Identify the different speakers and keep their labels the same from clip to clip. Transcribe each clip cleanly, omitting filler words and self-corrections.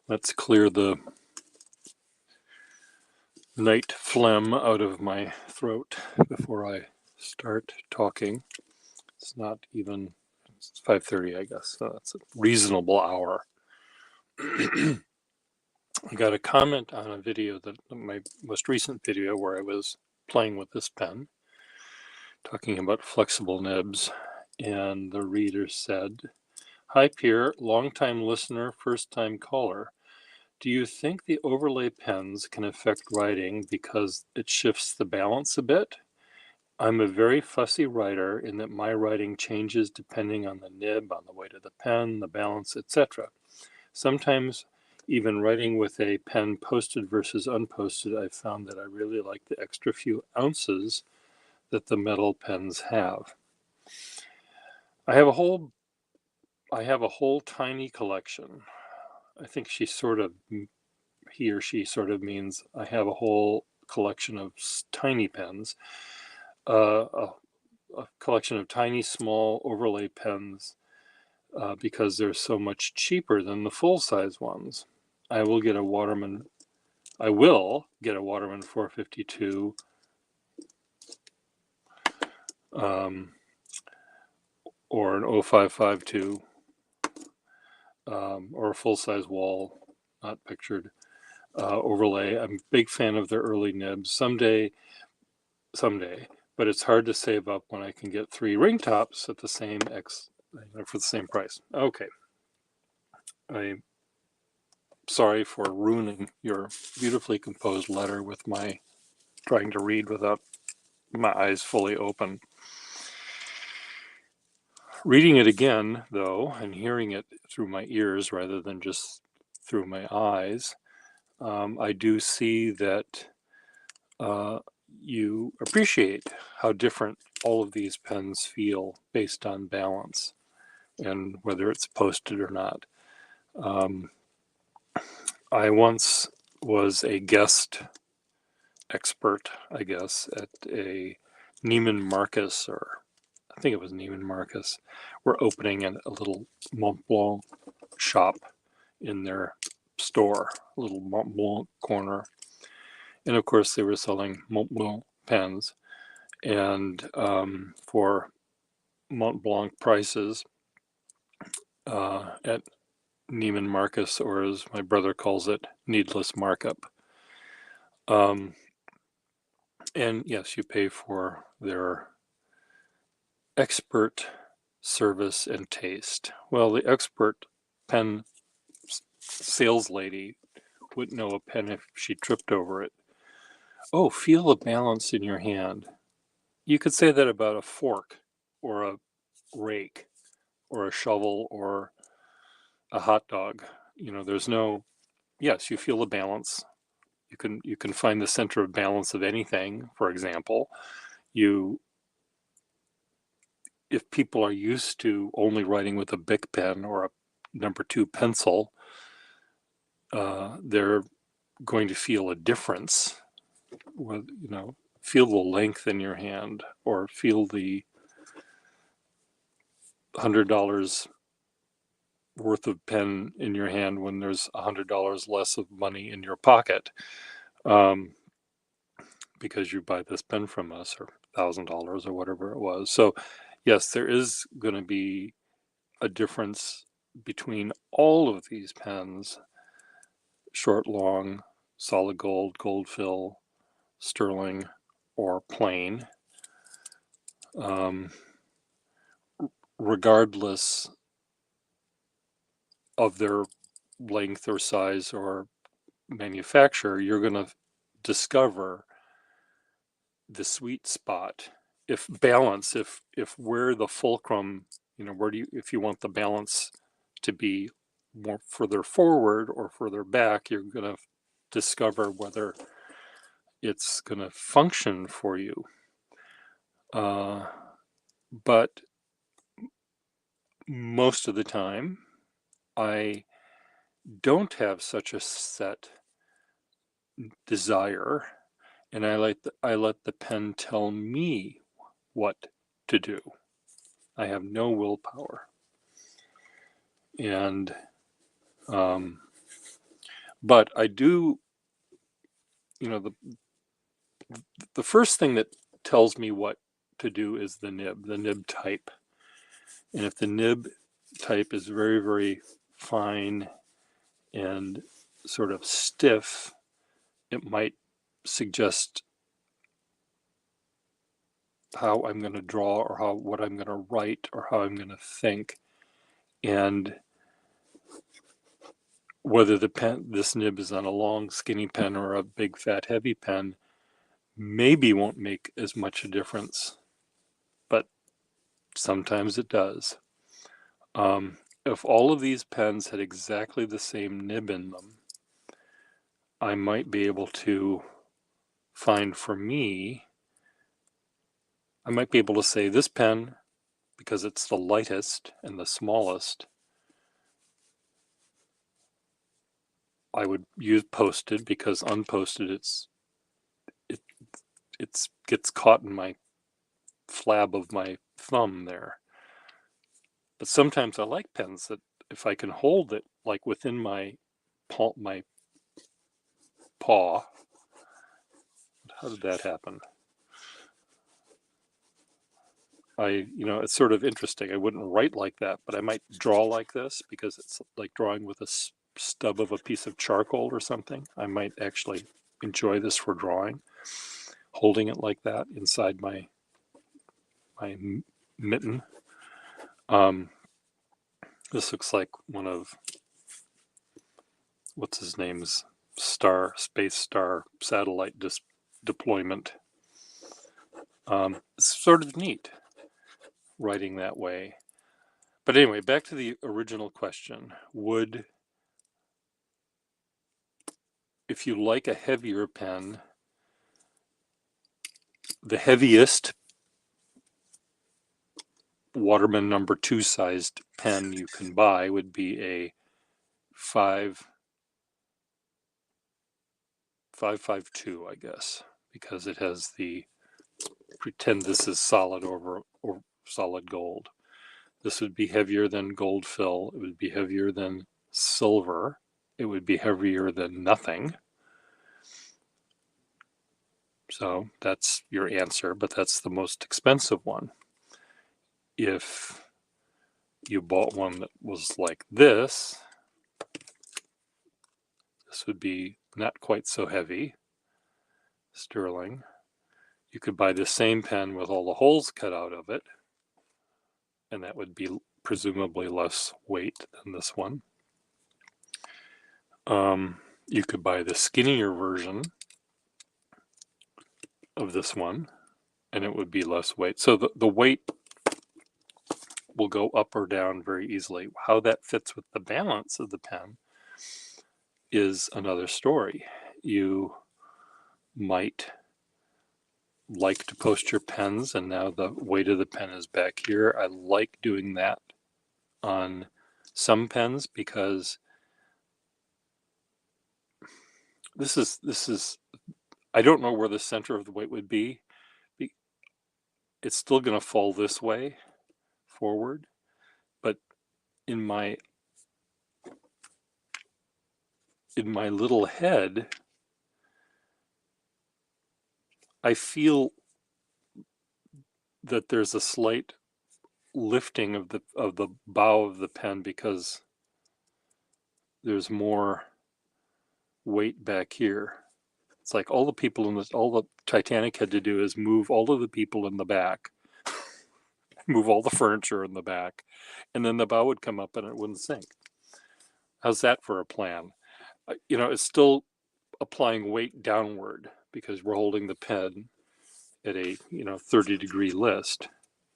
Speaker 1: Let's clear the night phlegm out of my throat before I start talking. It's not even, it's 5:30, I guess, so that's a reasonable hour. I got a comment on a video, that my most recent video, where I was playing with this pen, talking about flexible nibs, and the reader said, "Hi Pierre, long-time listener, first-time caller. Do you think the overlay pens can affect writing because it shifts the balance a bit? I'm a very fussy writer in that my writing changes depending on the nib, on the weight of the pen, the balance, etc. Sometimes even writing with a pen posted versus unposted, I've found that I really like the extra few ounces that the metal pens have. I have a whole tiny collection." I think he or she sort of means I have a whole collection of tiny pens, a collection of tiny, small overlay pens, because they're so much cheaper than the full-size ones. I will get a Waterman 452, or an 0552, or a full-size wall, not pictured, overlay. I'm a big fan of their early nibs. Someday, but it's hard to save up when I can get 3 ring tops at the same for the same price. Okay, I'm sorry for ruining your beautifully composed letter with my trying to read without my eyes fully open. Reading it again, though, and hearing it through my ears rather than just through my eyes, I do see that you appreciate how different all of these pens feel based on balance and whether it's posted or not. I once was a guest expert, I guess, at a Neiman Marcus, or I think it was Neiman Marcus. We're opening a little Mont Blanc shop in their store, a little Mont Blanc corner. And of course, they were selling Mont Blanc pens, and for Mont Blanc prices at Neiman Marcus, or as my brother calls it, needless markup. And yes, you pay for their expert service and taste. Well, the expert pen sales lady wouldn't know a pen if she tripped over it. Oh, feel the balance in your hand. You could say that about a fork or a rake or a shovel or a hot dog. There's no, yes, you feel the balance. You can find the center of balance of anything. For example, if people are used to only writing with a Bic pen or a number 2 pencil, they're going to feel a difference. Feel the length in your hand, or feel the $100 worth of pen in your hand when there's $100 less of money in your pocket, because you buy this pen from us, or $1,000 or whatever it was. So yes, there is going to be a difference between all of these pens: short, long, solid gold, gold fill, sterling, or plain, regardless of their length or size or manufacturer. You're going to discover the sweet spot. If where the fulcrum, if you want the balance to be more further forward or further back, you're going to discover whether it's going to function for you. But most of the time, I don't have such a set desire, and I let the pen tell me what to do. I have no willpower. And but I do, the first thing that tells me what to do is the nib type. And if the nib type is very, very fine and sort of stiff, it might suggest how I'm going to draw, or what I'm going to write, or how I'm going to think. And whether this nib is on a long skinny pen or a big fat heavy pen maybe won't make as much a difference, but sometimes it does. If all of these pens had exactly the same nib in them, I might be able to find, for me, I might be able to say this pen, because it's the lightest and the smallest, I would use posted, because unposted it gets caught in my flab of my thumb there. But sometimes I like pens that if I can hold it like within my paw. How did that happen? It's sort of interesting. I wouldn't write like that, but I might draw like this, because it's like drawing with a stub of a piece of charcoal or something. I might actually enjoy this for drawing, holding it like that inside my mitten. This looks like one of, what's his name's space star satellite deployment. It's sort of neat writing that way. But anyway, back to the original question. If you like a heavier pen, the heaviest Waterman number 2 sized pen you can buy would be a 552, I guess, because it has pretend this is solid or solid gold. This would be heavier than gold fill. It would be heavier than silver. It would be heavier than nothing. So that's your answer, but that's the most expensive one. If you bought one that was like this would be not quite so heavy, sterling. You could buy the same pen with all the holes cut out of it, and that would be presumably less weight than this one. You could buy the skinnier version of this one, and it would be less weight. So the weight will go up or down very easily. How that fits with the balance of the pen is another story. You might like to post your pens, and now the weight of the pen is back here. I like doing that on some pens, because this is I don't know where the center of the weight would be. It's still going to fall this way forward, but in my little head, I feel that there's a slight lifting of the bow of the pen, because there's more weight back here. It's like all the Titanic had to do is move all of the people in the back, move all the furniture in the back, and then the bow would come up and it wouldn't sink. How's that for a plan? It's still applying weight downward, because we're holding the pen at a 30-degree list,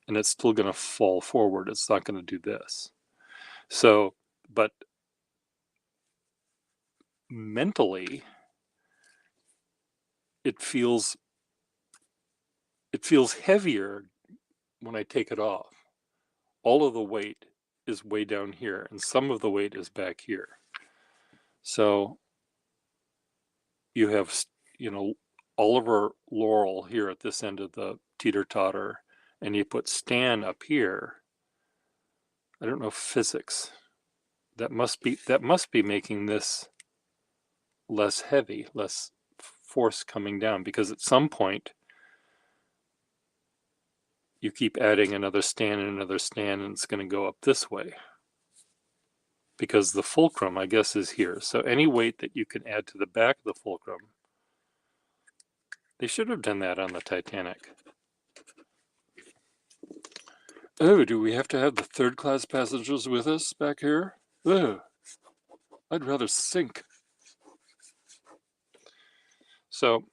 Speaker 1: and it's still going to fall forward. It's not going to do this. So, but mentally, it feels heavier when I take it off. All of the weight is way down here, and some of the weight is back here. So you have, Oliver Laurel here at this end of the teeter-totter, and you put Stan up here. I don't know physics, that must be making this less heavy, less force coming down, because at some point you keep adding another stand and another stand, and it's going to go up this way, because the fulcrum, I guess, is here. So any weight that you can add to the back of the fulcrum, they should have done that on the Titanic. Oh, do we have to have the third class passengers with us back here? Oh, I'd rather sink. So,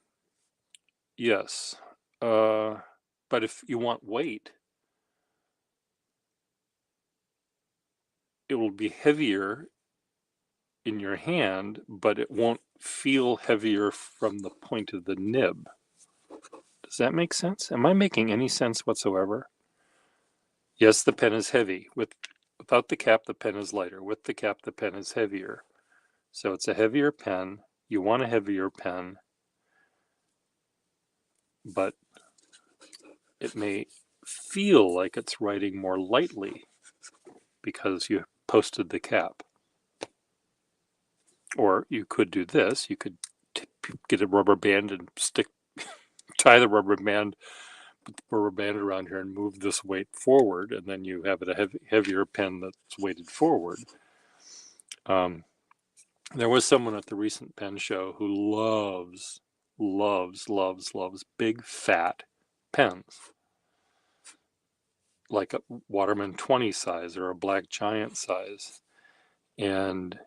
Speaker 1: yes. But if you want weight, it will be heavier in your hand, but it won't feel heavier from the point of the nib. Does that make sense? Am I making any sense whatsoever? Yes, the pen is heavy. Without the cap, the pen is lighter. With the cap, the pen is heavier. So it's a heavier pen. You want a heavier pen, but it may feel like it's writing more lightly because you posted the cap. Or you could do this. You could get a rubber band and tie the rubber band, put the rubber band around here and move this weight forward, and then you have a heavier pen that's weighted forward. There was someone at the recent pen show who loves big fat pens, like a Waterman 20 size or a Black Giant size, and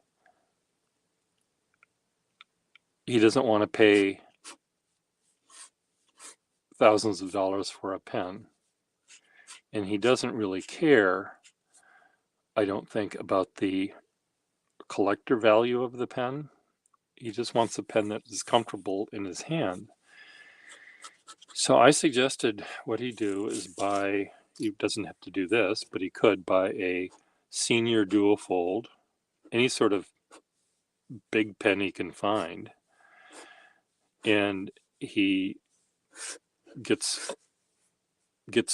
Speaker 1: he doesn't want to pay thousands of dollars for a pen, and he doesn't really care, I don't think, about the collector value of the pen. He just wants a pen that is comfortable in his hand. So I suggested what he do is buy, he doesn't have to do this, but he could buy a senior dual fold, any sort of big pen he can find, and he gets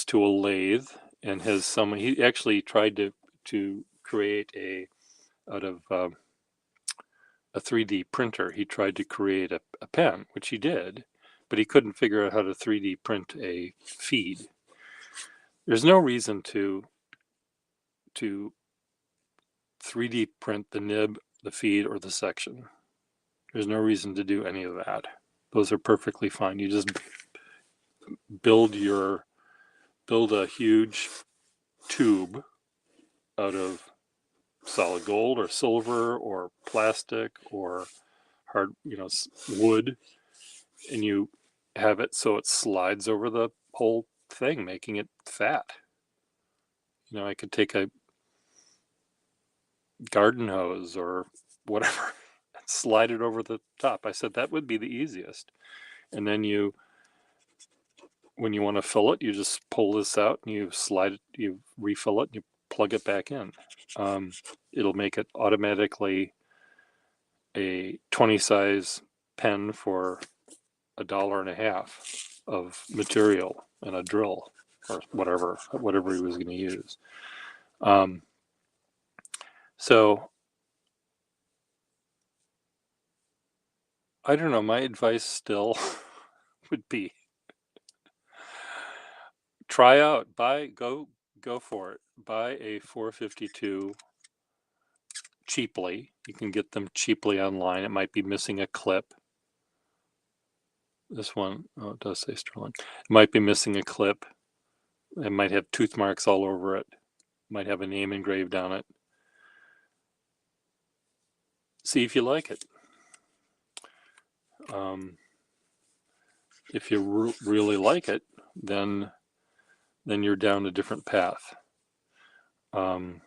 Speaker 1: to a lathe and has some, he actually tried to create out of a 3D printer, he tried to create a pen, which he did, but he couldn't figure out how to 3D print a feed. There's no reason to 3D print the nib, the feed, or the section. There's no reason to do any of that. Those are perfectly fine. You just build a huge tube out of solid gold or silver or plastic or hard, wood, and you have it so it slides over the whole thing, making it fat. I could take a garden hose or whatever and slide it over the top. I said that would be the easiest. And then when you want to fill it, you just pull this out and you slide it, you refill it, and you plug it back in. It'll make it automatically a 20 size pen for $1.50 of material and a drill or whatever he was going to use. So I don't know, my advice still would be try out, go for it. Buy a 452 cheaply. You can get them cheaply online. It might be missing a clip. This one, oh, it does say Sterling. It might be missing a clip. It might have tooth marks all over it. Might have a name engraved on it. See if you like it. If you really like it, then you're down a different path. And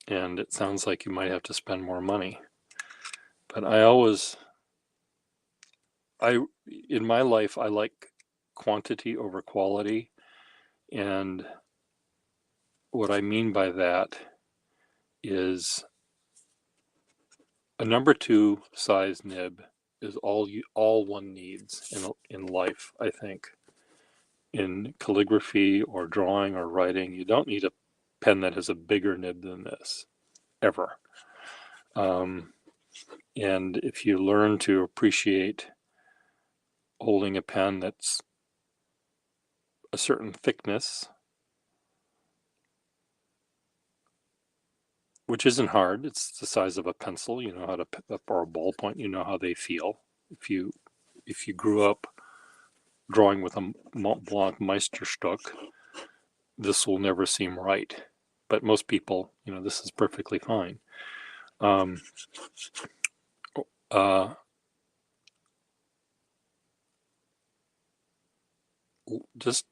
Speaker 1: it sounds like you might have to spend more money. But in my life, I like quantity over quality. And what I mean by that is a number 2 size nib is all one needs in life, I think. In calligraphy or drawing or writing, you don't need a pen that has a bigger nib than this. ever. And if you learn to appreciate holding a pen that's a certain thickness, which isn't hard, it's the size of a pencil, you know how to, or a ballpoint, you know how they feel. If you grew up drawing with a Mont Blanc Meisterstück, this will never seem right. But most people, you know, this is perfectly fine. Just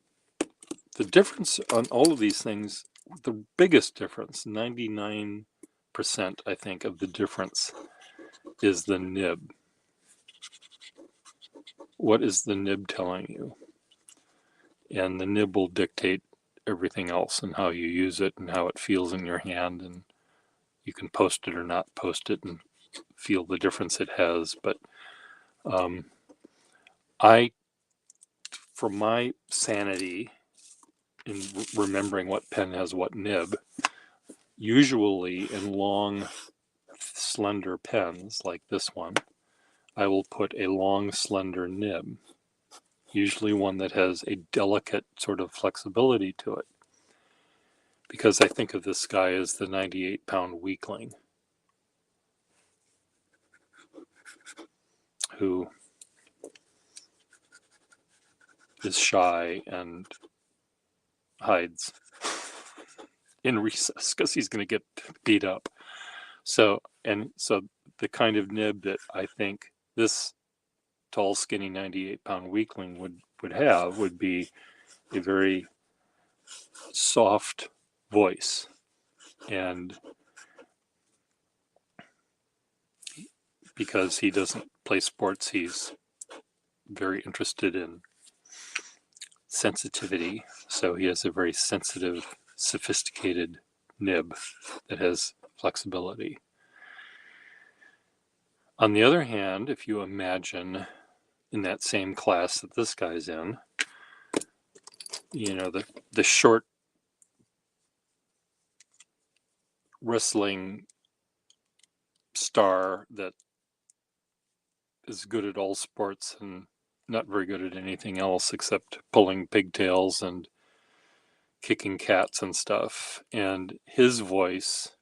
Speaker 1: the difference on all of these things, the biggest difference, 99%, I think, of the difference is the nib. What is the nib telling you? And the nib will dictate everything else and how you use it and how it feels in your hand, and you can post it or not post it and feel the difference it has. But I, for my sanity in remembering what pen has what nib, usually in long, slender pens like this one, I will put a long, slender nib, usually one that has a delicate sort of flexibility to it, because I think of this guy as the 98-pound weakling who is shy and hides in recess because he's going to get beat up. So the kind of nib that I think this tall, skinny 98-pound weakling would have would be a very soft voice. And because he doesn't play sports, he's very interested in sensitivity. So he has a very sensitive, sophisticated nib that has flexibility. On the other hand, if you imagine in that same class that this guy's in, you know, the short wrestling star that is good at all sports and not very good at anything else except pulling pigtails and kicking cats and stuff. And his voice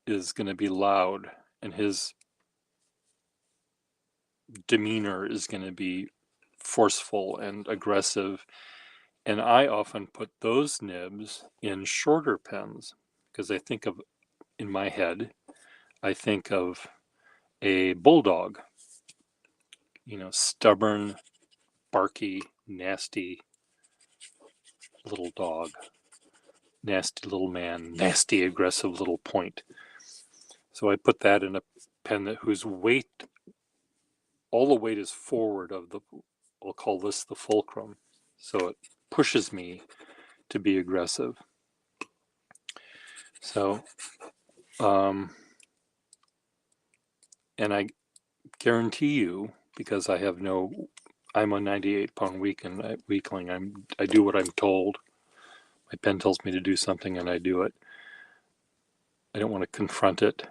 Speaker 1: is going to be loud, and his demeanor is going to be forceful and aggressive. And I often put those nibs in shorter pens because I think of, in my head, I think of a bulldog, you know, stubborn, barky, nasty little dog, nasty little man, nasty, aggressive little point. So I put that in a pen that whose weight, all the weight is forward of the, I'll call this the fulcrum. So it pushes me to be aggressive. So, and I guarantee you, because I'm a 98-pound weakling. I do what I'm told. My pen tells me to do something and I do it. I don't want to confront it.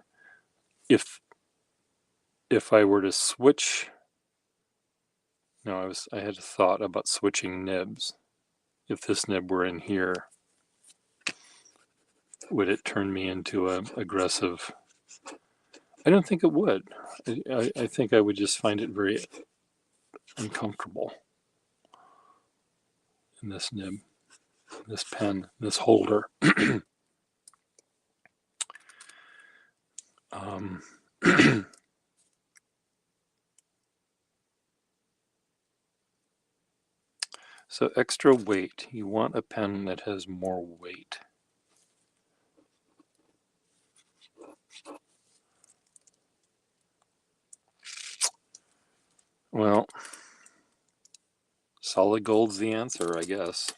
Speaker 1: If I were to switch, no, I had a thought about switching nibs. If this nib were in here, would it turn me into an aggressive? I don't think it would. I think I would just find it very uncomfortable in this nib, this pen, this holder. So extra weight. You want a pen that has more weight. Well, solid gold's the answer, I guess.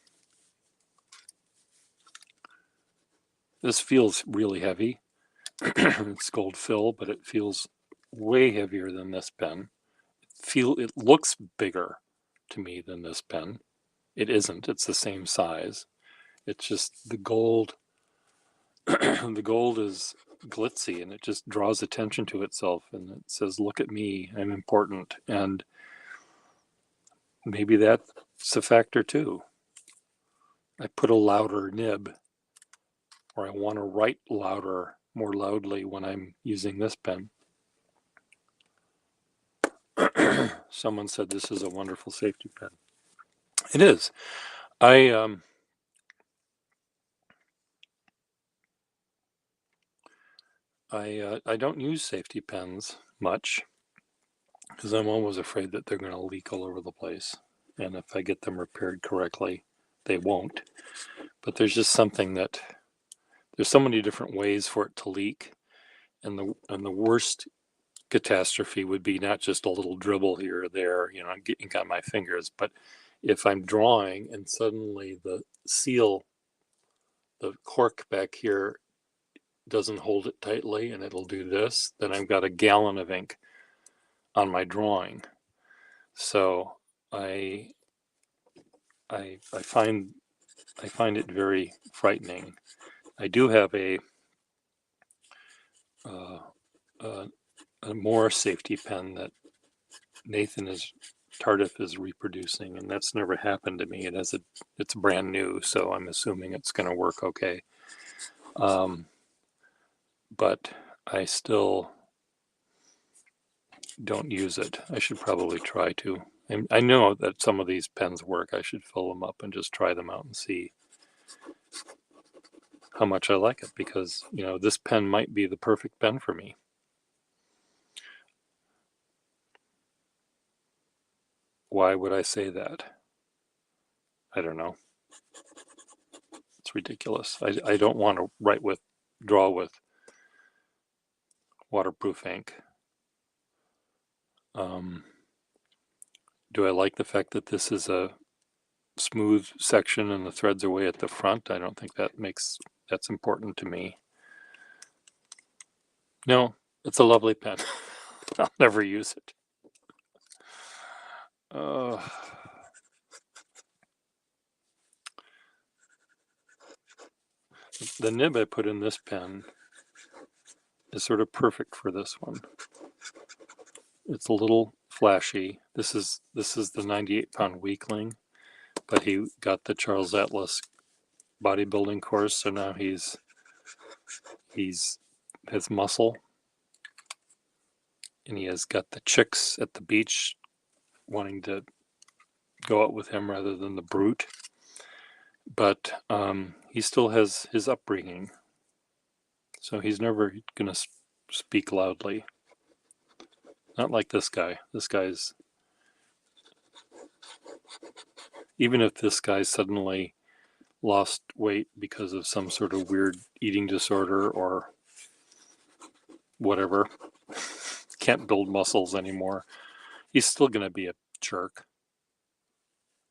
Speaker 1: This feels really heavy. It's gold fill, but it feels way heavier than this pen. It looks bigger to me than this pen. It isn't. It's the same size. It's just the gold the gold is glitzy and it just draws attention to itself and it says, look at me, I'm important. And maybe that's a factor too. I put a louder nib, or I want to write louder, more loudly when I'm using this pen. Someone said this is a wonderful safety pen. It is. I don't use safety pens much because I'm always afraid that they're going to leak all over the place. And if I get them repaired correctly, they won't. But there's just something that there's so many different ways for it to leak, and the worst catastrophe would be not just a little dribble here or there, getting on my fingers, but if I'm drawing and suddenly the seal, the cork back here doesn't hold it tightly and it'll do this, then I've got a gallon of ink on my drawing. So I find it very frightening. I do have a more safety pen that Tardif is reproducing, and that's never happened to me. It's brand new, so I'm assuming it's going to work okay. But I still don't use it. I should probably try to. And I know that some of these pens work. I should fill them up and just try them out and see how much I like it, because this pen might be the perfect pen for me. Why would I say that? I don't know. It's ridiculous. I don't want to draw with waterproof ink. Do I like the fact that this is a smooth section and the threads are way at the front? I don't think that's important to me. No, it's a lovely pen. I'll never use it. The nib I put in this pen is sort of perfect for this one. It's a little flashy. This is the 98-pound weakling, but he got the Charles Atlas bodybuilding course, so now he's has muscle, and he has got the chicks at the beach wanting to go out with him rather than the brute. But he still has his upbringing, so he's never going to speak loudly. Not like this guy. This guy's, even if this guy suddenly lost weight because of some sort of weird eating disorder or whatever, can't build muscles anymore, he's still going to be a jerk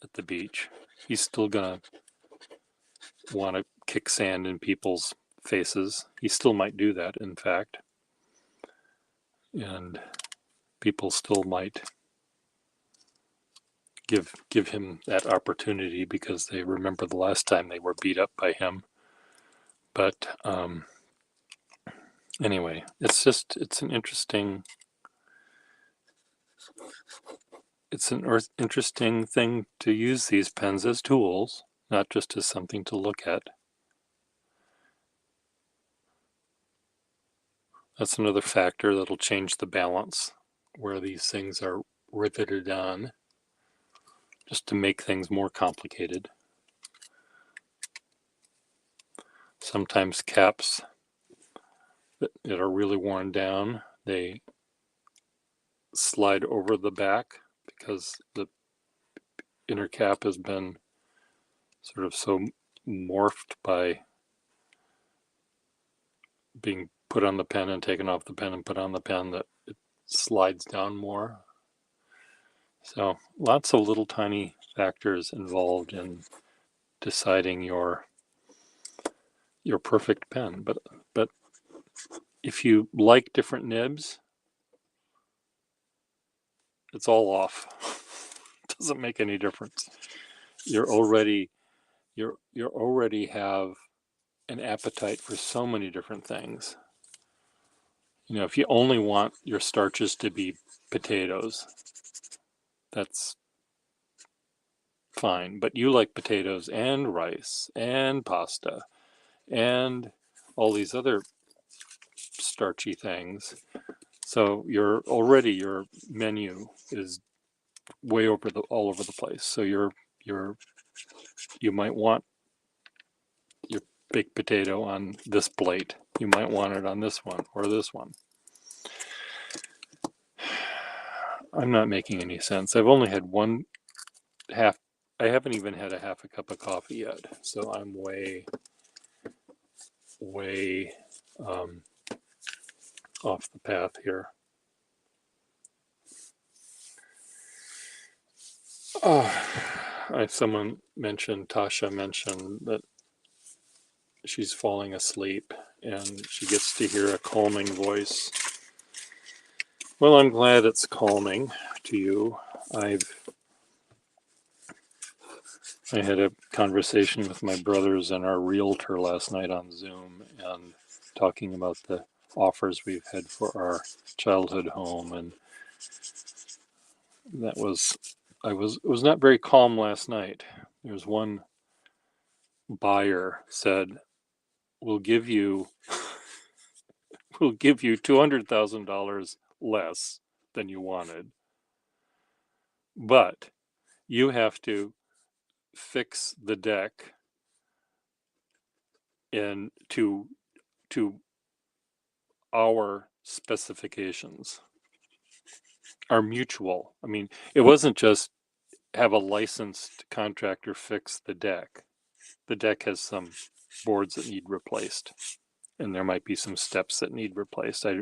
Speaker 1: at the beach. He's still going to want to kick sand in people's faces. He still might do that, in fact. And people still might give him that opportunity because they remember the last time they were beat up by him. But anyway, it's an interesting thing to use these pens as tools, not just as something to look at. That's another factor that'll change the balance where these things are riveted on, just to make things more complicated. Sometimes caps that are really worn down, they slide over the back because the inner cap has been sort of so morphed by being put on the pen and taken off the pen and put on the pen that it slides down more. So lots of little tiny factors involved in deciding your perfect pen. But if you like different nibs, it's all off. It doesn't make any difference. You already have an appetite for so many different things. You know, if you only want your starches to be potatoes, that's fine. But you like potatoes and rice and pasta and all these other starchy things. So your menu is way over all over the place. So you might want your baked potato on this plate. You might want it on this one or this one. I'm not making any sense. I've only had I haven't even had a half a cup of coffee yet. So I'm way off the path here. Tasha mentioned that she's falling asleep and she gets to hear a calming voice. Well, I'm glad it's calming to you. I had a conversation with my brothers and our realtor last night on Zoom and talking about the offers we've had for our childhood home, and it was not very calm last night. There was one buyer said, we'll give you $200,000 less than you wanted, but you have to fix the deck to our specifications, our mutual. I mean, it wasn't just have a licensed contractor fix the deck. The deck has some boards that need replaced, and there might be some steps that need replaced. I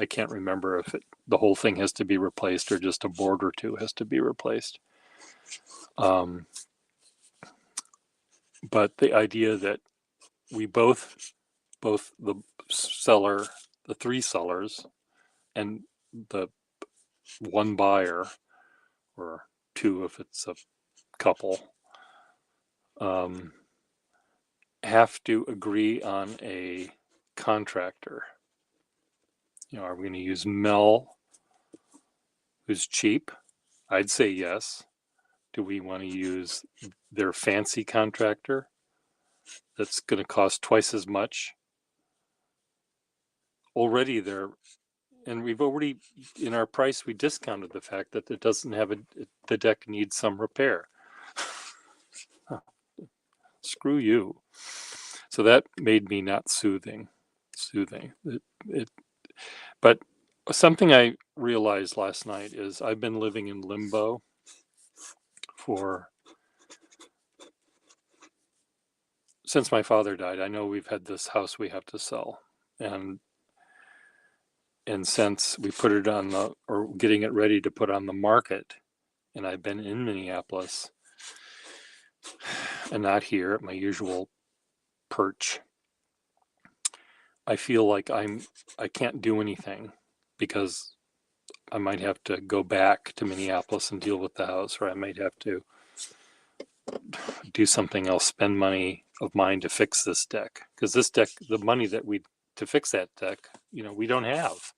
Speaker 1: can't remember if the whole thing has to be replaced or just a board or two has to be replaced. But the idea that we both the seller, the three sellers, and the one buyer, or two if it's a couple, have to agree on a contractor. You know, are we going to use Mel, who's cheap? I'd say yes. Do we want to use their fancy contractor that's going to cost twice as much? Already and we've already, in our price, we discounted the fact that it doesn't have the deck needs some repair. Screw you. So that made me not soothing. But something I realized last night is I've been living in limbo since my father died. I know we've had this house we have to sell, and since we put it or getting it ready to put on the market, and I've been in Minneapolis and not here at my usual perch, I feel like I can't do anything because I might have to go back to Minneapolis and deal with the house, or I might have to do something else, spend money of mine to fix this deck. Because this deck, the money to fix that deck, we don't have.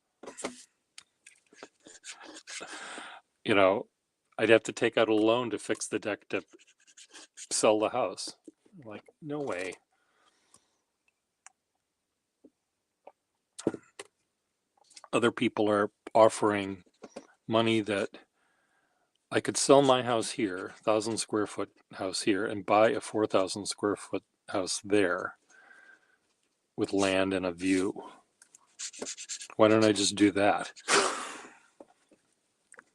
Speaker 1: I'd have to take out a loan to fix the deck to sell the house. Like, no way. Other people are offering money that I could sell my house here, 1,000 square foot house here, and buy a 4,000 square foot house there with land and a view. Why don't I just do that?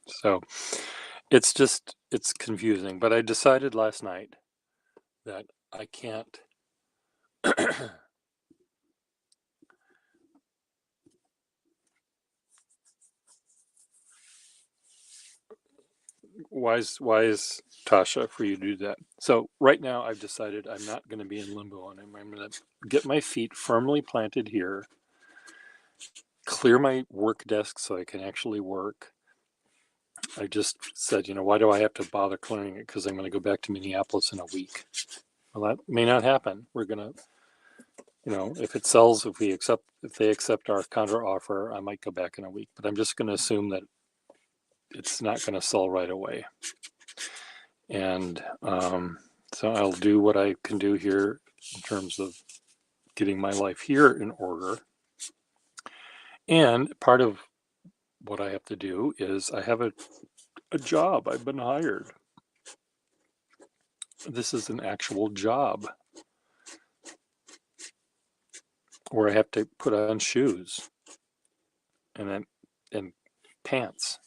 Speaker 1: So it's confusing. But I decided last night that I can't why is Tasha for you to do that? So right now I've decided I'm not going to be in limbo on him. I'm going to get my feet firmly planted here, clear my work desk so I can actually work. I just said, why do I have to bother clearing it? Because I'm going to go back to Minneapolis in a week. Well, that may not happen. We're going to if it sells, if they accept our counter offer, I might go back in a week, but I'm just going to assume that it's not going to sell right away. And so I'll do what I can do here in terms of getting my life here in order. And part of what I have to do is I have a job. I've been hired. This is an actual job where I have to put on shoes and pants.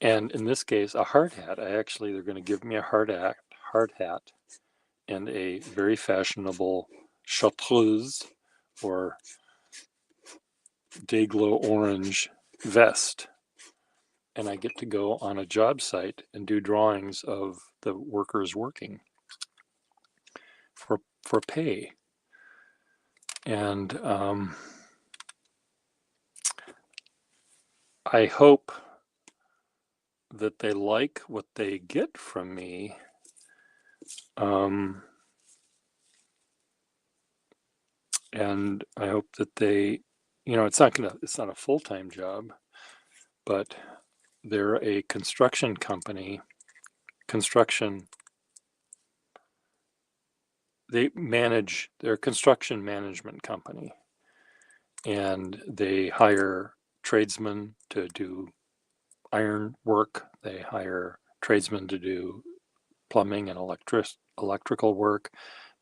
Speaker 1: And in this case, a hard hat. They're going to give me a hard hat and a very fashionable chartreuse or Dayglow orange vest. And I get to go on a job site and do drawings of the workers working for pay. And I hope that they like what they get from me. And I hope that they, it's not a full-time job, but they're a construction company. They're a construction management company, and they hire tradesmen to do iron work. They hire tradesmen to do plumbing and electrical work.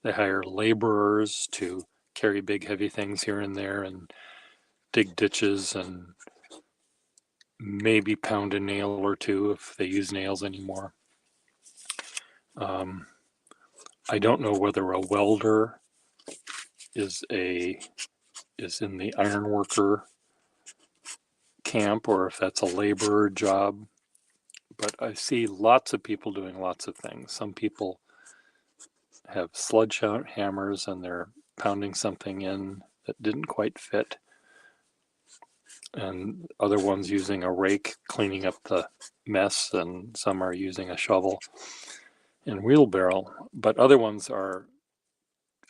Speaker 1: They hire laborers to carry big heavy things here and there and dig ditches and maybe pound a nail or two if they use nails anymore. I don't know whether a welder is in the iron worker camp or if that's a laborer job, but I see lots of people doing lots of things. Some people have sledgehammers and they're pounding something in that didn't quite fit, and other ones using a rake cleaning up the mess, and some are using a shovel and wheelbarrow, but other ones are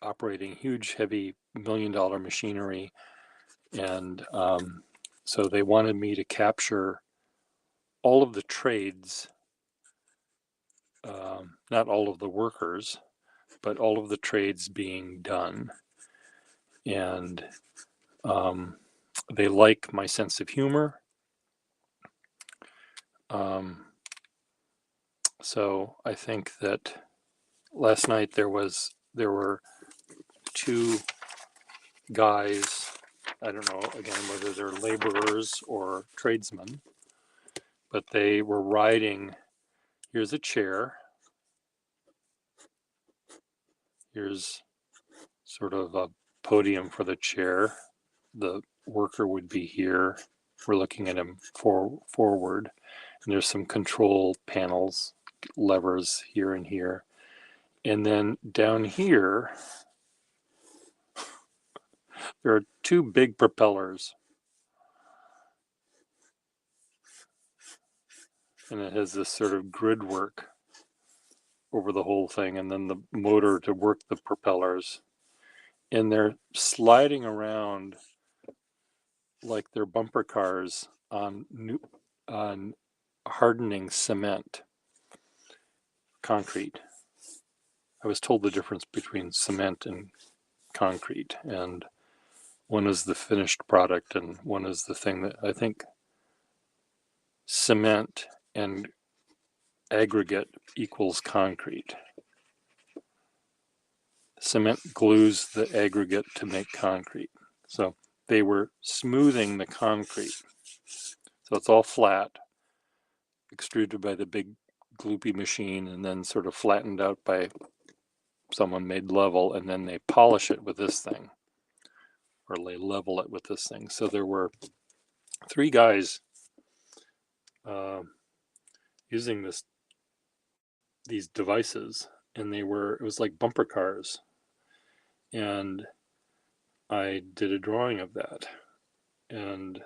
Speaker 1: operating huge, heavy, $1 million machinery. And so they wanted me to capture all of the trades, not all of the workers, but all of the trades being done. And they like my sense of humor. So I think that last night there were two guys. I don't know again whether they're laborers or tradesmen, but they were riding. Here's a chair. Here's sort of a podium for the chair. The worker would be here. We're looking at him forward, and there's some control panels, levers here and here. And then down here, there are two big propellers. And it has this sort of grid work over the whole thing, and then the motor to work the propellers. And they're sliding around like they're bumper cars on hardening cement, concrete. I was told the difference between cement and concrete, and one is the finished product and one is the thing that I think cement and aggregate equals concrete. Cement glues the aggregate to make concrete. So they were smoothing the concrete. So it's all flat, extruded by the big gloopy machine, and then sort of flattened out by someone made level, and then they polish it with this thing, or they level it with this thing. So there were three guys using these devices, and it was like bumper cars. And I did a drawing of that, and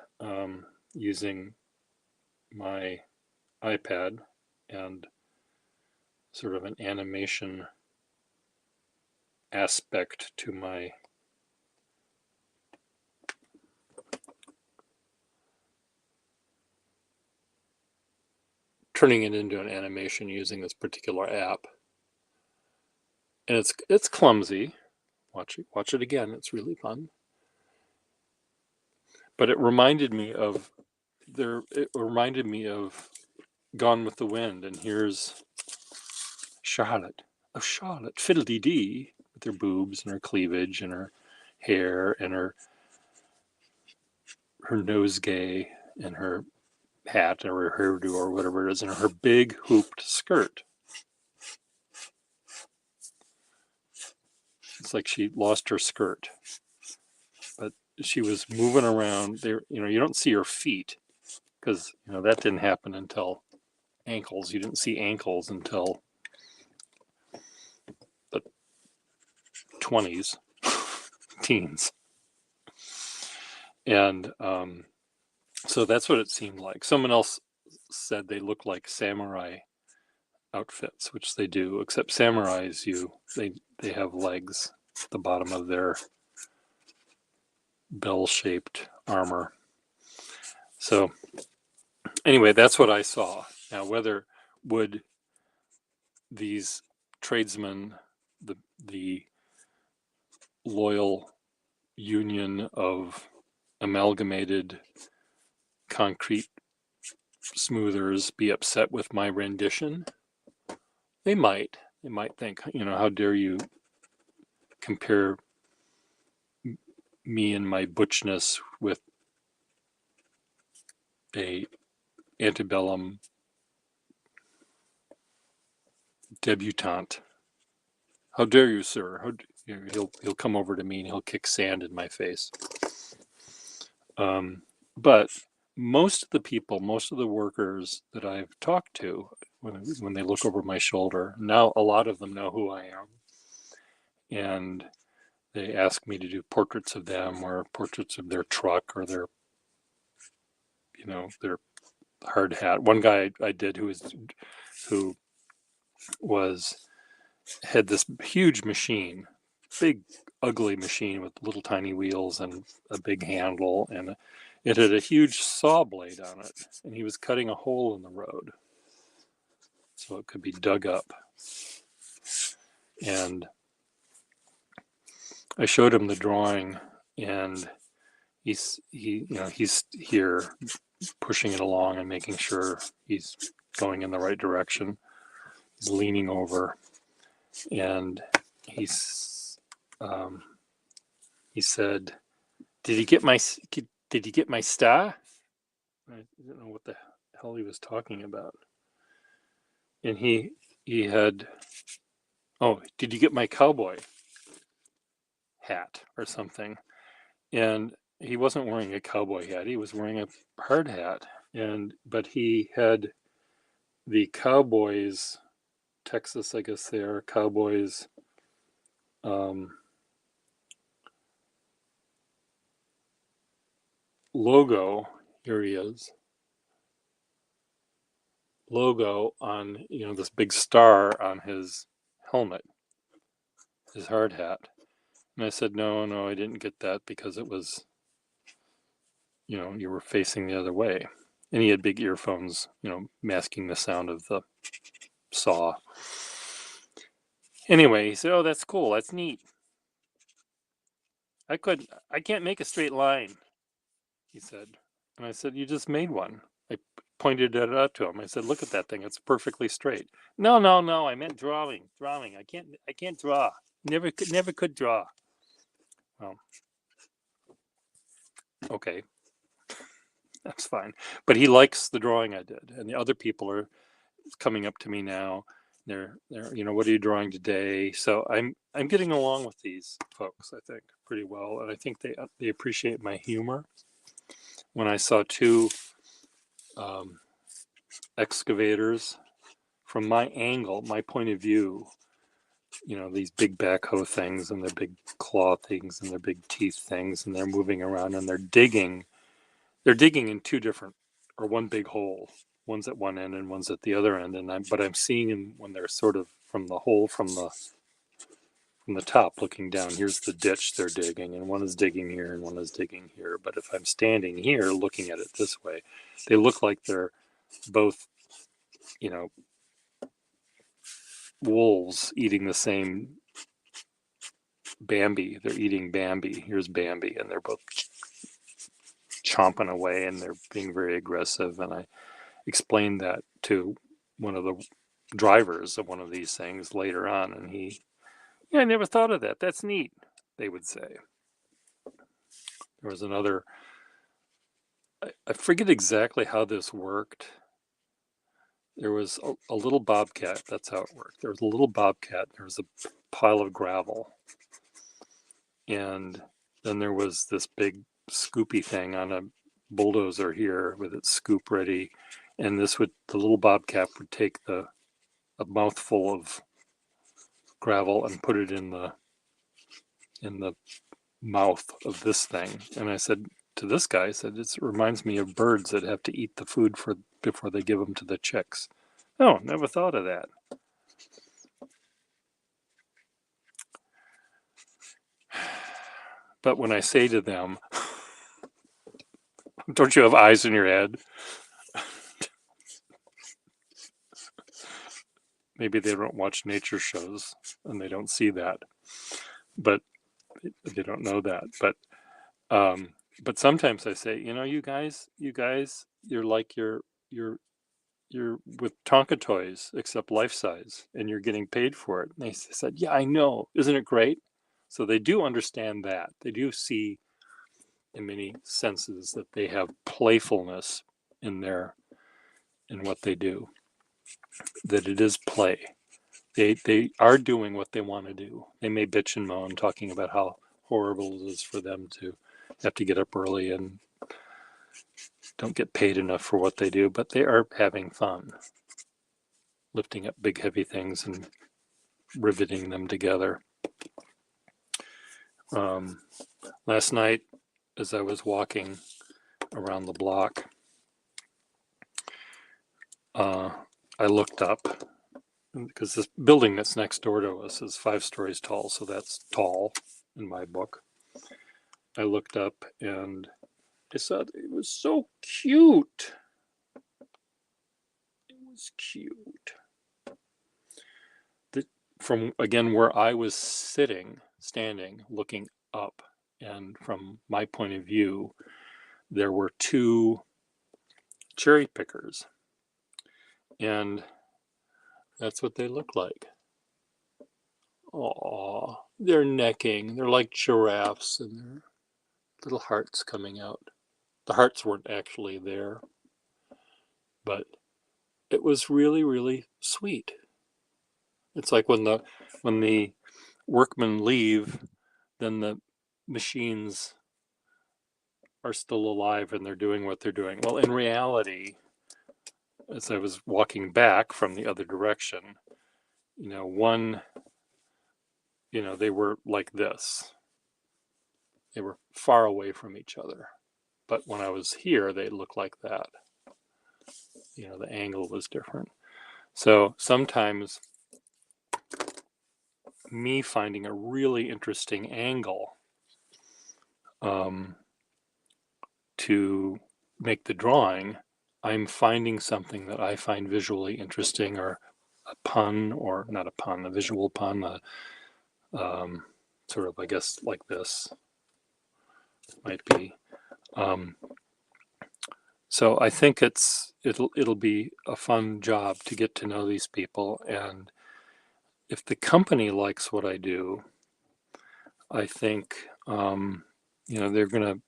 Speaker 1: using my iPad and sort of an animation aspect to my turning it into an animation using this particular app. And it's clumsy. Watch it again. It's really fun. But it reminded me of Gone with the Wind, and here's Charlotte, Fiddle-dee-dee, with her boobs and her cleavage and her hair and her nosegay and her hat or her hairdo or whatever it is, and her big hooped skirt. It's like she lost her skirt, but she was moving around there. You don't see her feet because that didn't happen until ankles. You didn't see ankles until the 20s, teens, and so that's what it seemed like. Someone else said they look like samurai outfits, which they do, except samurais they have legs at the bottom of their bell-shaped armor. So anyway, that's what I saw. Now, whether would these tradesmen, the loyal union of amalgamated concrete smoothers, be upset with my rendition? They might think, how dare you compare me and my butchness with a antebellum debutante. How dare you, sir? He'll come over to me and he'll kick sand in my face. But most of the workers that I've talked to, when they look over my shoulder, now a lot of them know who I am, and they ask me to do portraits of them or portraits of their truck or their hard hat. One guy I did who had this huge machine, big ugly machine with little tiny wheels and a big handle, and it had a huge saw blade on it, and he was cutting a hole in the road so it could be dug up. And I showed him the drawing, and he's here pushing it along and making sure he's going in the right direction. He's leaning over, and he said, "Did you get my star?" I don't know what the hell he was talking about. And he had, "Oh, did you get my cowboy hat or something?" And he wasn't wearing a cowboy hat. He was wearing a hard hat. But he had the Cowboys, Texas, I guess they are Cowboys, logo. Here he is. Logo on, this big star on his helmet, his hard hat. And I said, no, I didn't get that because it was, you were facing the other way. And he had big earphones, masking the sound of the saw. Anyway, he said, "Oh, that's cool. That's neat. I can't make a straight line," he said. And I said, "You just made one." I pointed it out to him. I said, "Look at that thing. It's perfectly straight." No. I meant drawing. I can't draw. Never could draw. Well, okay. That's fine. But he likes the drawing I did. And the other people are coming up to me now. They're what are you drawing today? So I'm getting along with these folks, I think, pretty well, and I think they appreciate my humor. When I saw two excavators, from my angle, my point of view, these big backhoe things and their big claw things and their big teeth things, and they're moving around and they're digging in two different, or one big hole. One's at one end and one's at the other end, but I'm seeing them when they're sort of from the hole from the from the top looking down. Here's the ditch they're digging, and one is digging here and one is digging here. But if I'm standing here looking at it this way, they look like they're both, you know, wolves eating the same Bambi. They're eating Bambi. Here's Bambi, and they're both chomping away, and they're being very aggressive. And I explained that to one of the drivers of one of these things later on, and he, yeah, I never thought of that. That's neat, they would say. There was another, I forget exactly how this worked. There was a little bobcat. That's how it worked. There was a little bobcat. There was a pile of gravel. And then there was this big scoopy thing on a bulldozer here with its scoop ready. And the little bobcat would take a mouthful of gravel and put it in the mouth of this thing. And I said to this guy, I said, it reminds me of birds that have to eat the food before they give them to the chicks. Oh, never thought of that. But when I say to them, don't you have eyes in your head? Maybe they don't watch nature shows and they don't see that, but they don't know that. But sometimes I say, you guys, you're like you're with Tonka toys, except life size, and you're getting paid for it. And they said, yeah, I know. Isn't it great? So they do understand that. They do see, in many senses, that they have playfulness in what they do, that it is play. They are doing what they want to do. They may bitch and moan, talking about how horrible it is for them to have to get up early and don't get paid enough for what they do, but they are having fun, lifting up big heavy things and riveting them together. Last night, as I was walking around the block, I looked up, because this building that's next door to us is 5 stories tall, so that's tall in my book. I looked up and I saw it was so cute. It was cute. From, again, where I was standing, looking up, and from my point of view, there were 2 cherry pickers, and that's what they look like. Aw, they're necking. They're like giraffes, and their little hearts coming out. The hearts weren't actually there, but it was really, really sweet. It's like when the workmen leave, then the machines are still alive and they're doing what they're doing. Well, in reality, as I was walking back from the other direction, they were like this. They were far away from each other. But when I was here, they looked like that. The angle was different. So sometimes me finding a really interesting angle to make the drawing, I'm finding something that I find visually interesting, or a pun, or not a pun, a visual pun, sort of, I guess, like this might be. So I think it'll be a fun job to get to know these people, and if the company likes what I do, I think they're going to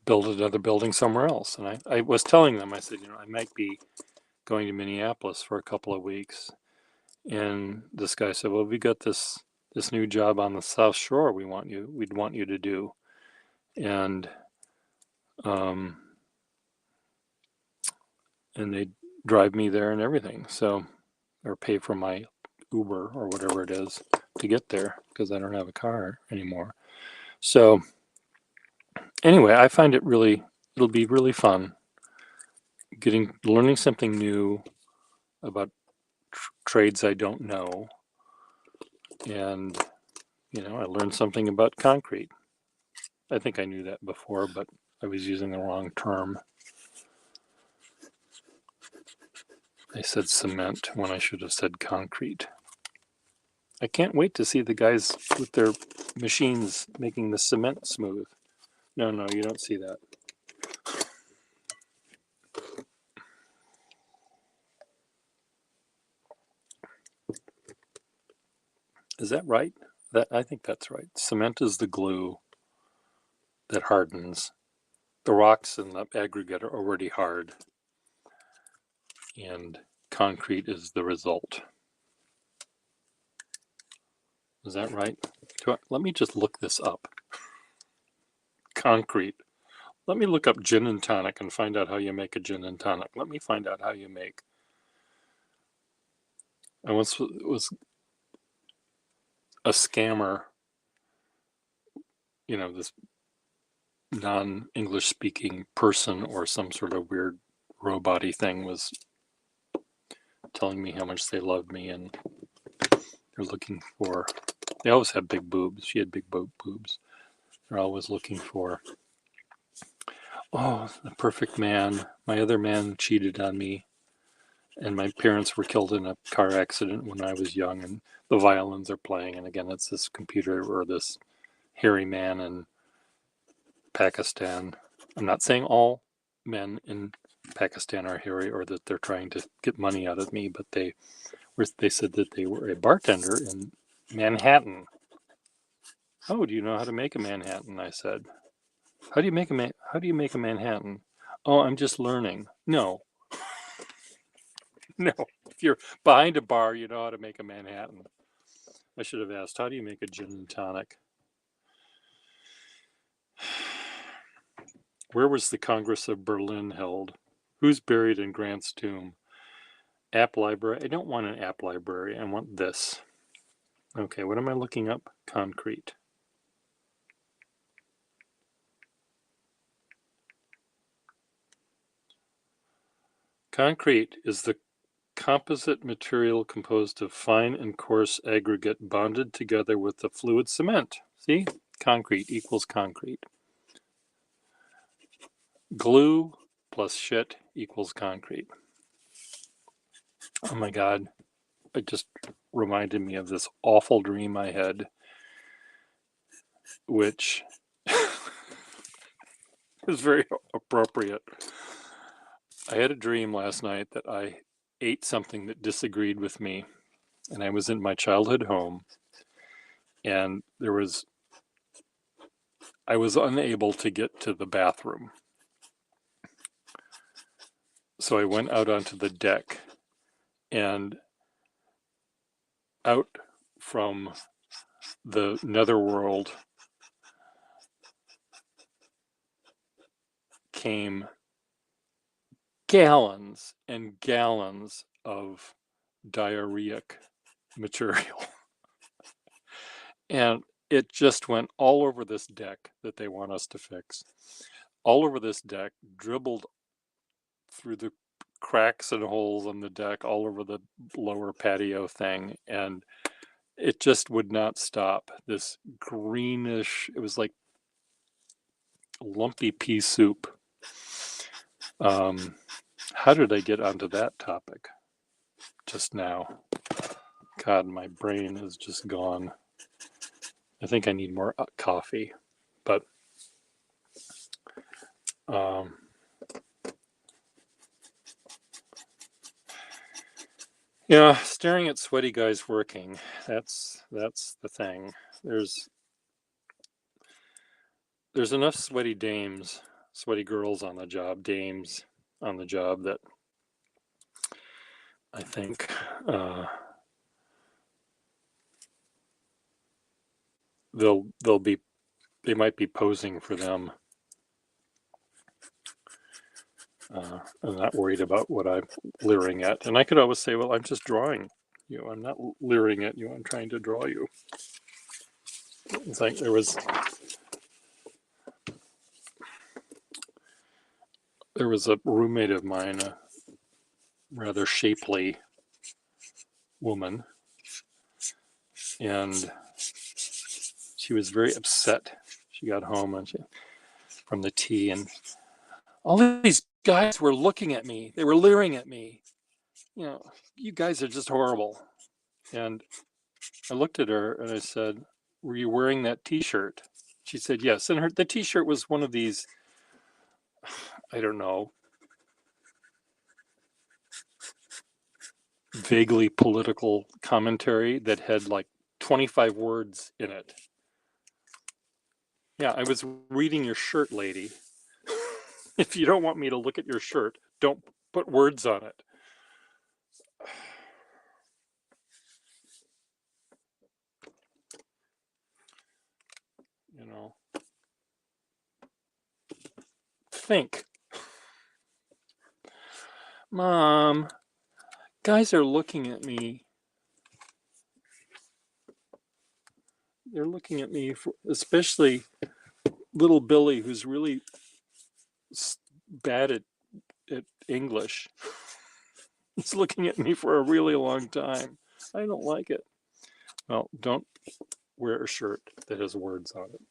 Speaker 1: build another building somewhere else. And I was telling them, I said, I might be going to Minneapolis for a couple of weeks. And this guy said, well, we got this new job on the South Shore we'd want you to do. And they drive me there and everything. So, or pay for my Uber or whatever it is to get there, because I don't have a car anymore. So anyway, I find it'll be really fun learning something new about trades I don't know, and I learned something about concrete. I think I knew that before, but I was using the wrong term. I said cement when I should have said concrete. I can't wait to see the guys with their machines making the cement smooth. No, you don't see that. Is that right? I think that's right. Cement is the glue that hardens. The rocks and the aggregate are already hard, and concrete is the result. Is that right? Let me just look this up. Concrete. Let me look up gin and tonic and find out how you make a gin and tonic. Let me find out how you make. I once was a scammer, this non-English speaking person or some sort of weird robot-y thing was telling me how much they loved me, and they're looking for, they always have big boobs. She had big boobs. They're always looking for, oh, the perfect man. My other man cheated on me, and my parents were killed in a car accident when I was young, and the violins are playing, and again, it's this computer or this hairy man in Pakistan. I'm not saying all men in Pakistan are hairy or that they're trying to get money out of me, but they said that they were a bartender in Manhattan. Oh, do you know how to make a Manhattan? I said. How do you make a Manhattan? Oh, I'm just learning. No. No. If you're behind a bar, you know how to make a Manhattan. I should have asked, how do you make a gin and tonic? Where was the Congress of Berlin held? Who's buried in Grant's tomb? App library. I don't want an app library. I want this. Okay, what am I looking up? Concrete. Concrete is the composite material composed of fine and coarse aggregate bonded together with the fluid cement. See? Concrete equals concrete. Glue plus shit equals concrete. Oh my God. It just reminded me of this awful dream I had, which is very appropriate. I had a dream last night that I ate something that disagreed with me, and I was in my childhood home, and I was unable to get to the bathroom. So I went out onto the deck, and out from the netherworld came gallons and gallons of diarrheic material. And it just went all over this deck that they want us to fix. All over this deck, dribbled through the cracks and holes on the deck, all over the lower patio thing. And it just would not stop. This greenish, it was like lumpy pea soup. How did I get onto that topic just now? God, my brain is just gone. I think I need more coffee, but yeah, staring at sweaty guys working, that's the thing. There's enough sweaty dames, sweaty girls on the job, dames on the job, that I think they might be posing for them. I'm not worried about what I'm leering at. And I could always say, well, I'm just drawing you. I'm not leering at you. I'm trying to draw you. It's like there was a roommate of mine, a rather shapely woman, and she was very upset. She got home and from the tea, and all these guys were looking at me. They were leering at me. You know, you guys are just horrible. And I looked at her and I said, "Were you wearing that T-shirt?" She said, "Yes." And the T-shirt was one of these, I don't know, vaguely political commentary that had like 25 words in it. Yeah, I was reading your shirt, lady. If you don't want me to look at your shirt, don't put words on it. You know, think. Mom, guys are looking at me. They're looking at me, especially little Billy, who's really bad at English. He's looking at me for a really long time. I don't like it. Well, don't wear a shirt that has words on it.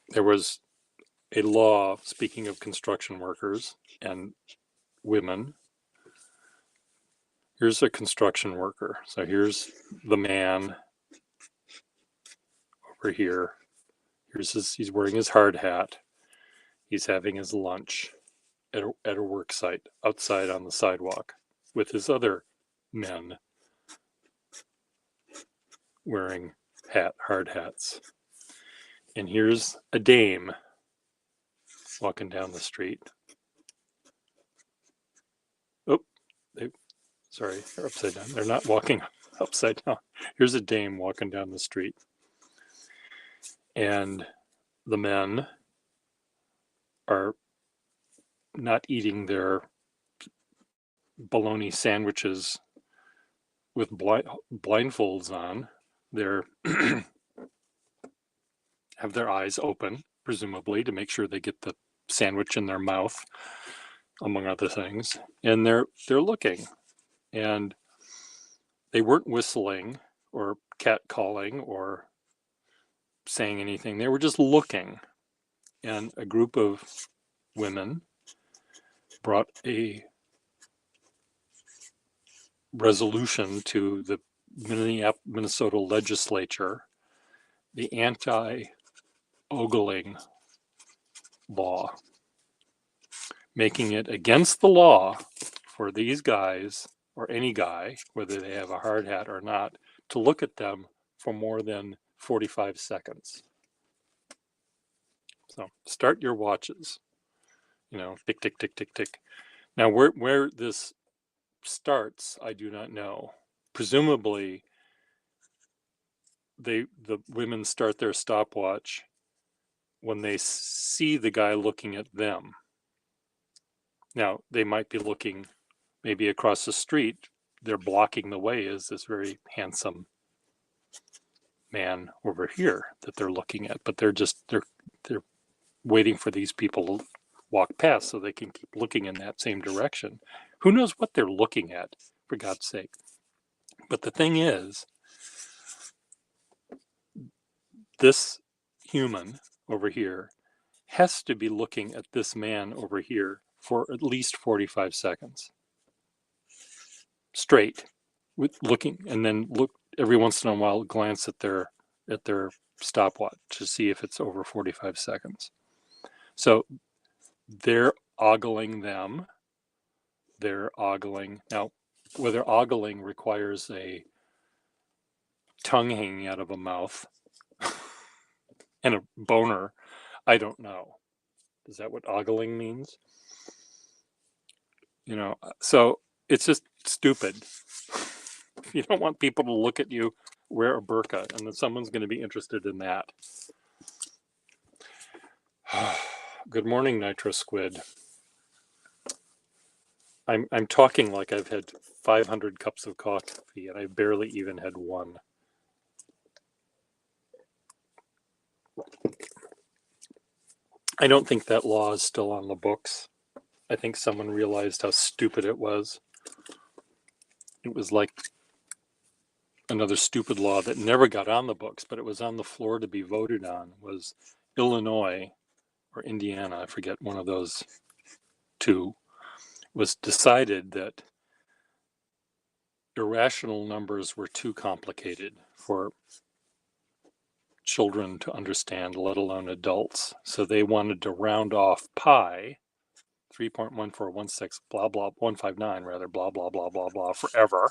Speaker 1: There was a law, speaking of construction workers and women. Here's a construction worker. So here's the man over here. He's wearing his hard hat. He's having his lunch at a work site outside on the sidewalk with his other men wearing hard hats. And here's a dame walking down the street. Oh, sorry, they're upside down. They're not walking upside down. Here's a dame walking down the street. And the men are not eating their bologna sandwiches with blindfolds on. They're have their eyes open, presumably, to make sure they get the sandwich in their mouth, among other things. And they're looking, and they weren't whistling or catcalling or saying anything. They were just looking. And a group of women brought a resolution to the Minnesota legislature, the anti-ogling law, making it against the law for these guys, or any guy, whether they have a hard hat or not, to look at them for more than 45 seconds. So start your watches, tick, tick, tick, tick, tick. Now, where this starts, I do not know. Presumably, the women start their stopwatch when they see the guy looking at them. Now, they might be looking maybe across the street. They're blocking the way is this very handsome man over here that they're looking at, but they're waiting for these people to walk past so they can keep looking in that same direction. Who knows what they're looking at, for God's sake? But the thing is, this human over here has to be looking at this man over here for at least 45 seconds straight, with looking, and then look every once in a while, glance at their stopwatch to see if it's over 45 seconds. So they're ogling them. They're ogling. Now, whether ogling requires a tongue hanging out of a mouth and a boner, I don't know. Is that what ogling means? So it's just stupid. If you don't want people to look at you, wear a burqa, and then someone's going to be interested in that. Good morning, Nitro Squid. I'm talking like I've had 500 cups of coffee, and I barely even had one. I don't think that law is still on the books. I think someone realized how stupid it was. it was like another stupid law that never got on the books, but it was on the floor to be voted on, was Illinois or Indiana, I forget, one of those two, was decided that irrational numbers were too complicated for children to understand, let alone adults. So they wanted to round off pi, 3.1416, blah, blah, 159 rather, blah, blah, blah, blah, blah, forever.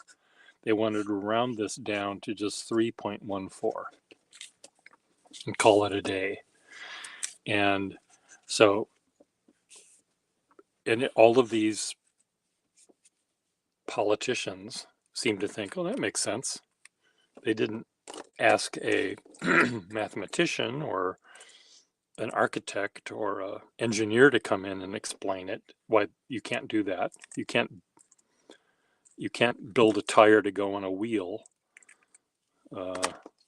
Speaker 1: They wanted to round this down to just 3.14 and call it a day. And so, and all of these politicians seem to think, oh, that makes sense. They didn't ask a mathematician or an architect or an engineer to come in and explain it. Why you can't do that. You can't build a tire to go on a wheel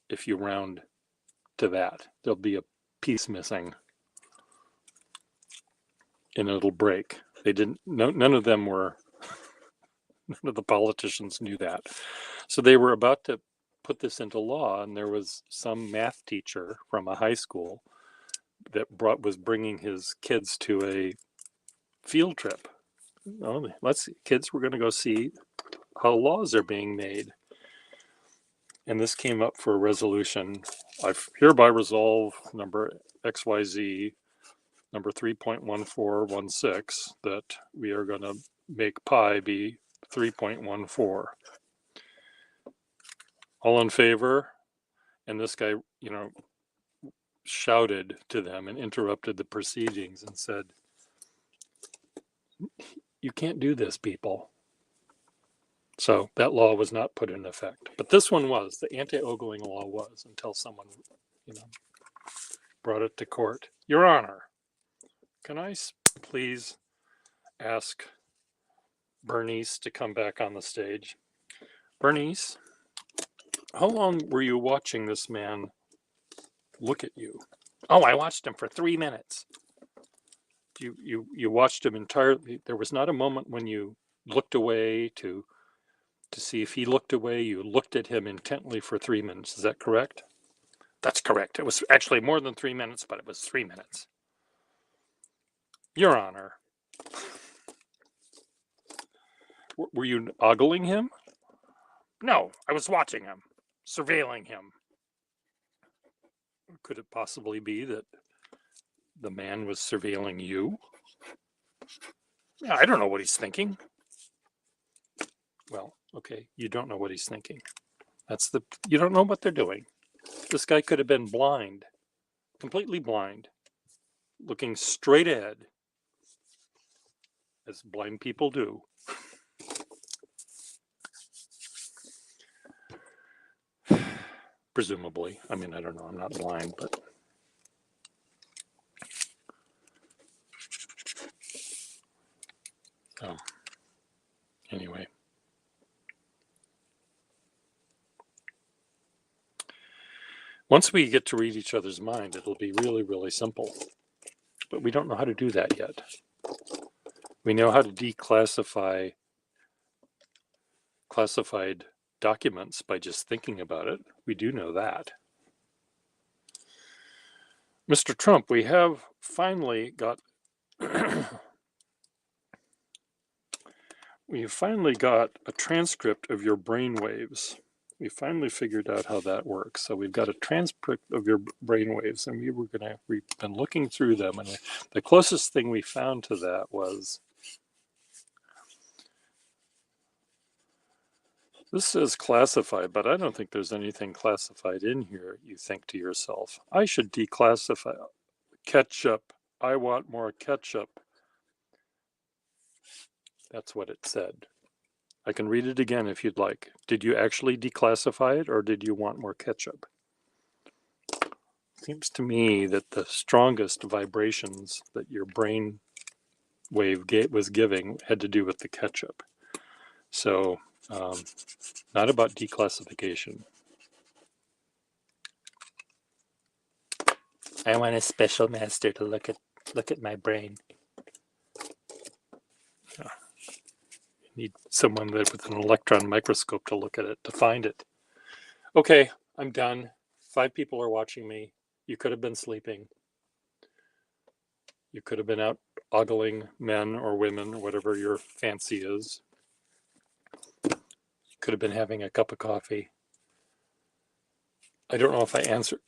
Speaker 1: if you round to that. There'll be a piece missing and it'll break. They didn't. None of them were. None of the politicians knew that. So they were about to put this into law, and there was some math teacher from a high school that was bringing his kids to a field trip. Oh, kids, we're going to go see how laws are being made. And this came up for a resolution. I hereby resolve number XYZ, number 3.1416, that we are going to make pi be 3.14. All in favor? And this guy, shouted to them and interrupted the proceedings and said, you can't do this, people. So that law was not put in effect. But this one was. The anti-ogling law was, until someone, brought it to court. Your Honor, can I please ask Bernice to come back on the stage? Bernice, how long were you watching this man look at you? Oh, I watched him for 3 minutes. You watched him entirely. There was not a moment when you looked away to see if he looked away. You looked at him intently for 3 minutes. Is that correct? That's correct. It was actually more than 3 minutes, but it was 3 minutes. Your Honor, were you ogling him? No, I was watching him, surveilling him. Could it possibly be that the man was surveilling you? Yeah, I don't know what he's thinking. Well, okay, you don't know what he's thinking. You don't know what they're doing. This guy could have been blind, completely blind, looking straight ahead, as blind people do. Presumably. I mean, I don't know. I'm not blind, but anyway. Once we get to read each other's mind, it'll be really, really simple. But we don't know how to do that yet. We know how to declassify classified documents by just thinking about it. We do know that. Mr. Trump, we have finally got a transcript of your brainwaves. We finally figured out how that works. So we've got a transcript of your brainwaves, and we've been looking through them, and the closest thing we found to that was this says classified, but I don't think there's anything classified in here. You think to yourself, I should declassify ketchup. I want more ketchup. That's what it said. I can read it again if you'd like. Did you actually declassify it, or did you want more ketchup? Seems to me that the strongest vibrations that your brain wave was giving had to do with the ketchup. So, not about declassification. I want a special master to look at my brain. need someone that with an electron microscope to look at it to find it. Okay, I'm done. 5 people are watching me. You could have been sleeping. You could have been out ogling men or women, or whatever your fancy is. You could have been having a cup of coffee. I don't know if I answered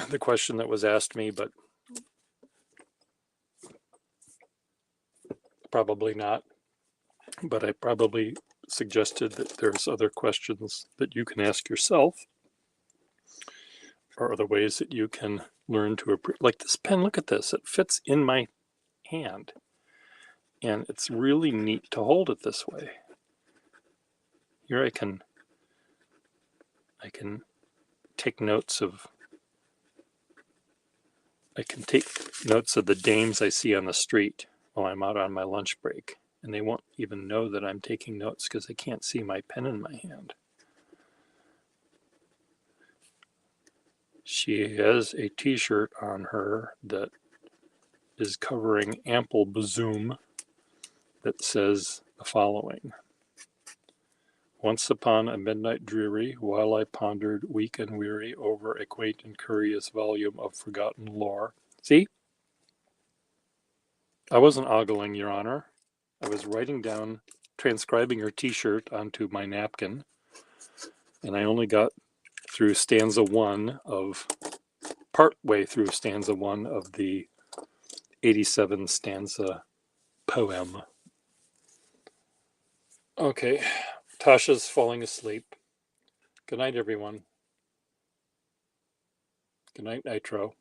Speaker 1: the question that was asked me, but probably not. But I probably suggested that there's other questions that you can ask yourself, or other ways that you can learn to like this pen. Look at this, it fits in my hand, and it's really neat to hold it this way. Here I can take notes of the dames I see on the street while I'm out on my lunch break, and they won't even know that I'm taking notes because they can't see my pen in my hand. She has a t-shirt on her that is covering ample bosom that says the following: once upon a midnight dreary, while I pondered weak and weary over a quaint and curious volume of forgotten lore. See? I wasn't ogling, Your Honor. I was writing down, transcribing her t-shirt onto my napkin, and I only got through partway through stanza 1 of the 87 stanza poem. Okay, Tasha's falling asleep. Good night, everyone. Good night, Nitro.